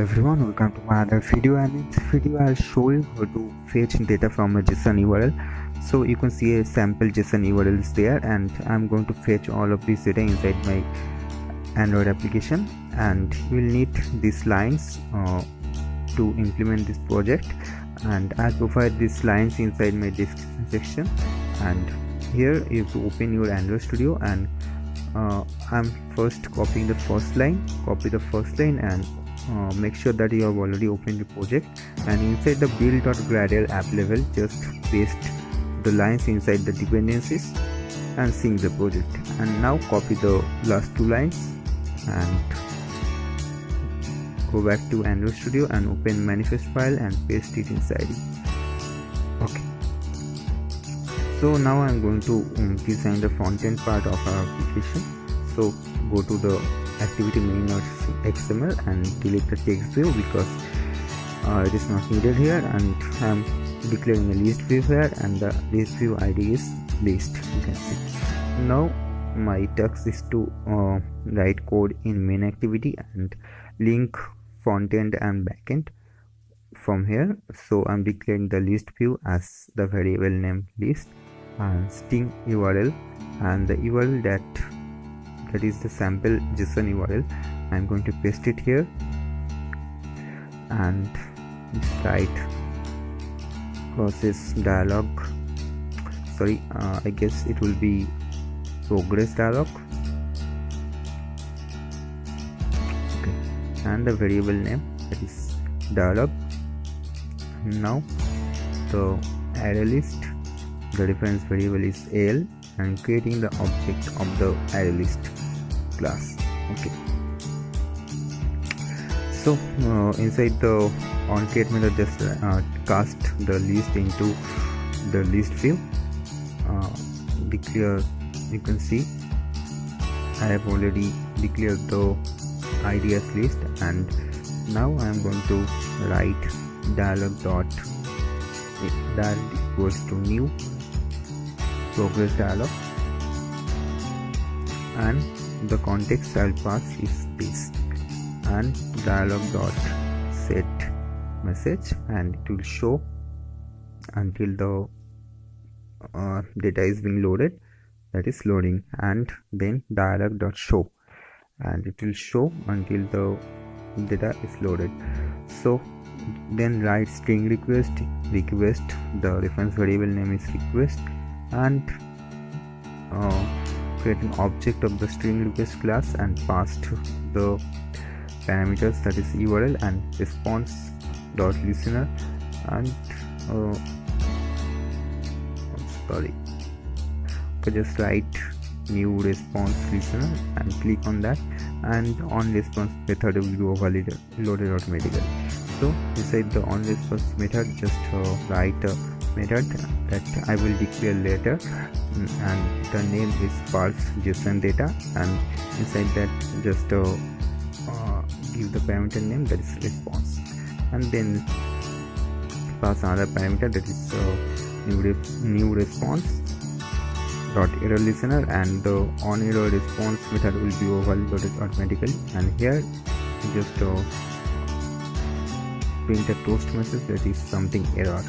everyone, welcome to my other video, and in this video I'll show you how to fetch data from a JSON URL. So you can see a sample JSON URL is there, and I'm going to fetch all of this data inside my Android application, and you will need these lines to implement this project, and I'll provide these lines inside my description section. And here you have to open your Android Studio, and I'm first copying the first line. Copy the first line and make sure that you have already opened the project, and inside the build.gradle app level just paste the lines inside the dependencies and sync the project. And now copy the last two lines and go back to Android Studio and open manifest file and paste it inside it. Okay, so now I'm going to design the front end part of our application. So go to the activity main.xml and delete the text view because it is not needed here, and I'm declaring a list view here, and the list view ID is list. You can see. Now my task is to write code in main activity and link front end and back end from here. So I'm declaring the list view as the variable name list and string URL, and the URL that is the sample JSON URL. I'm going to paste it here and write process dialog. Sorry, I guess it will be progress dialog. Okay, and the variable name, that is dialog. Now the array list, the reference variable is AL, and creating the object of the array list class. Okay, so inside the onCreate method just cast the list into the list view. Declare, you can see I have already declared the ID as list, and now I am going to write dialog dot that equals to new progress dialog, and the context I'll pass is this, and dialog dot set message, and it will show until the data is being loaded, that is loading, and then dialog dot show, and it will show until the data is loaded. So then write string request, the reference variable name is request, and create an object of the string request class and pass to the parameters, that is URL and response dot listener, and just write new response listener and click on that, and on response method will be overloaded automatically. So inside the on response method just write a method that I will declare later, and the name is Parse JSON data, and inside that just give the parameter name, that is response, and then pass another parameter, that is new response dot error listener, and the on error response method will be overloaded automatically, and here just print a toast message, that is something error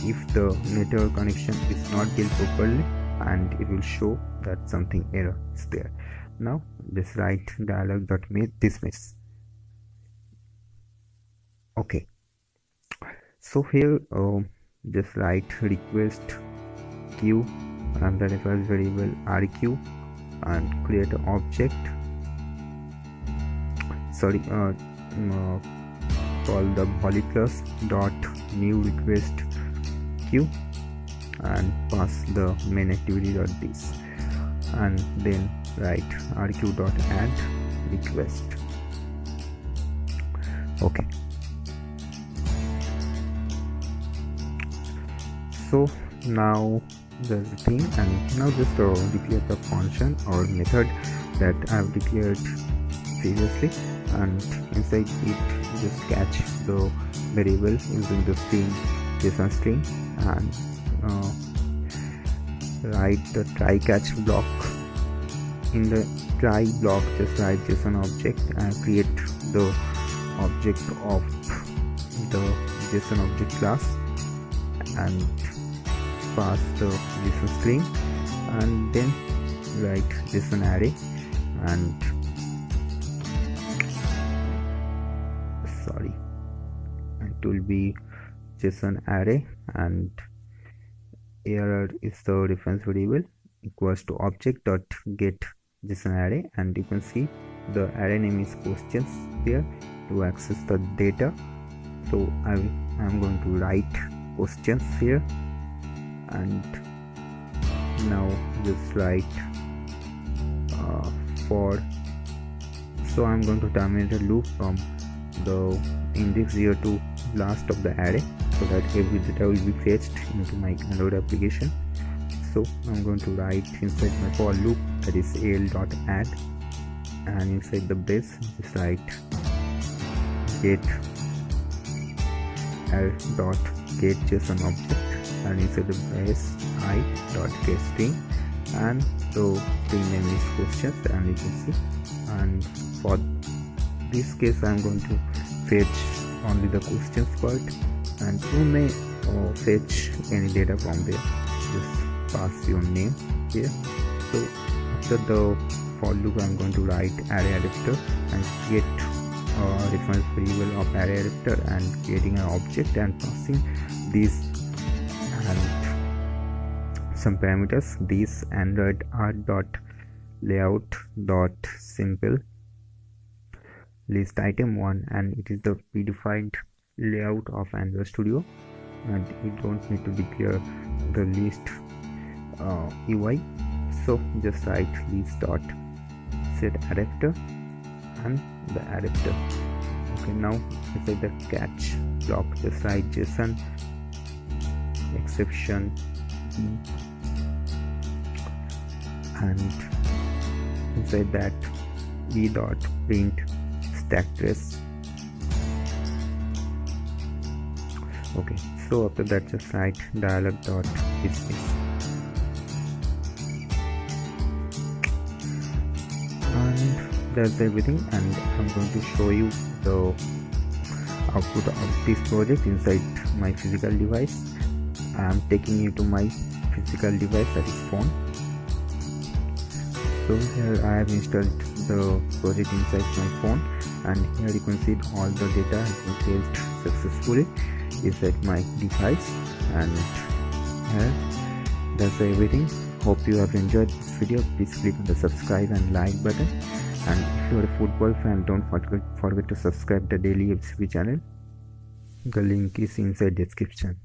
if the network connection is not built properly, and it will show that something error is there. Now just write dialog dot dismiss. Okay, so here just write request queue and the reference variable rq, and create an object, call the volley plus dot new request queue, and pass the main activity dot this, and then write rq dot add request. Okay, so now there's the thing, and now just declare the function or method that I've declared previously, and inside it just catch the variable using the string JSON string, and write the try catch block. In the try block just write JSON object and create the object of the JSON object class and pass the JSON string, and then write JSON array, and it will be JSON array, and error is the reference variable equals to object dot get JSON array, and you can see the array name is questions here to access the data. So I'm going to write questions here, and now just write for. So I'm going to terminate a loop from the index 0 to last of the array, so that every data will be fetched into my Android application. So I'm going to write inside my for loop, that is al.add, and inside the brace just write get r.get JSON object, and inside the brace i.get string, and the string name is questions, and you can see. And for this case I'm going to fetch only the questions part, and you may fetch any data from there. Just pass your name here. So after the for loop I'm going to write array adapter and get a reference variable of array adapter and creating an object and passing this and some parameters. This android art.layout.simple list item 1, and it is the predefined layout of Android Studio, and you don't need to declare the list UI. So just write list dot set adapter and the adapter. Okay, now inside the catch block just write JSON exception and inside that e dot print stack trace. Okay, so after that just write dialog dot dismiss, and that's everything. And I'm going to show you the output of this project inside my physical device. I'm taking you to my physical device, that is phone. So here I have installed the project inside my phone, and here you can see all the data has been fetched successfully inside my device. And here that's everything. Hope you have enjoyed this video. Please click on the subscribe and like button, and if you are a football fan, don't forget to subscribe the DailyFCB channel. The link is inside description.